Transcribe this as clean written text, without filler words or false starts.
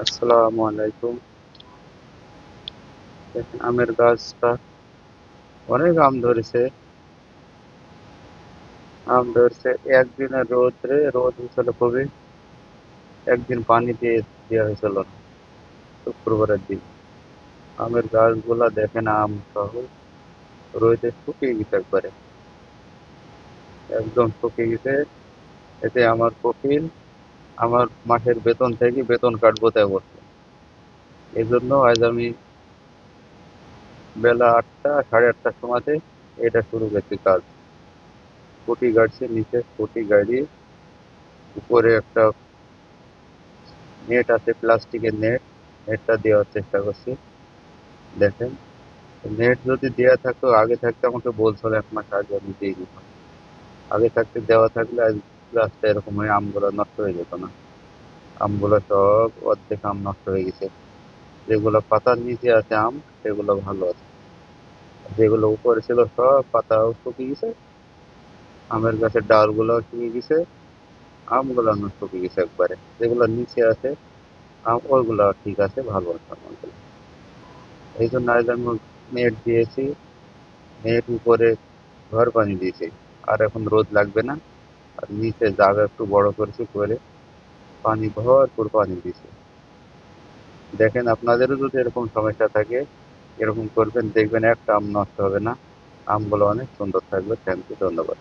আসসালামু আলাইকুম। দেখেন আমের গাছটা অনেক আম ধরছে একদিনের রোদ হয়েছিল খুবই। একদিন পানি দিয়ে দেওয়া হয়েছিল না, শুক্রবারের দিন। আমের গাছগুলা দেখেন আম সহ রোদে শুকিয়ে গেছে একবারে, একদম শুকিয়ে গেছে। এতে আমার কফিল আমার মাসের বেতন থেকে বেতন কাটবো তাই বলছে। এই জন্য আজ আমি বেলা 8টা 8:30টার সময়তে এটা শুরু করছি কাজ। খুঁটি গাড়ছি, নিচে খুঁটি গাড়ি, উপরে একটা নেট আছে, প্লাস্টিকের নেট। নেটটা দেওয়ার চেষ্টা করছি। দেখেন, নেট যদি দেওয়া থাকতো, আগে থাকতে আমাকে বলছিল 1 মাস আগে, আমি দিয়ে দিতাম। আগে থাকতে দেওয়া থাকলে আজ গাছটা এরকম হয়ে আমগুলো নষ্ট হয়ে যেত না। আমগুলো সব অর্ধেক আম নষ্ট হয়ে গেছে। যেগুলো পাতার নিচে আছে আম, সেগুলো ভালো আছে। যেগুলো উপরে ছিল সব পাতাও শুকিয়ে গেছে, আমের গাছের ডালগুলো শুকিয়ে গেছে, আমগুলো নষ্ট হয়ে গেছে একবারে। যেগুলো নিচে আছে আম, ওইগুলো ঠিক আছে, ভালো আছে আমগুলো। এই জন্য আজ আমি নেট দিয়েছি, নেট উপরে ঘর বানিয়ে দিয়েছি। আর এখন রোদ লাগবে না। আর নিচে জায়গা একটু বড় করেছি, করে পানি ভরপুর পানি দিয়েছি। দেখেন, আপনাদেরও যদি এরকম সমস্যা থাকে, এরকম করবেন, দেখবেন একটা আম নষ্ট হবে না। আমগুলো অনেক সুন্দর থাকবে। থ্যাংক ইউ, ধন্যবাদ।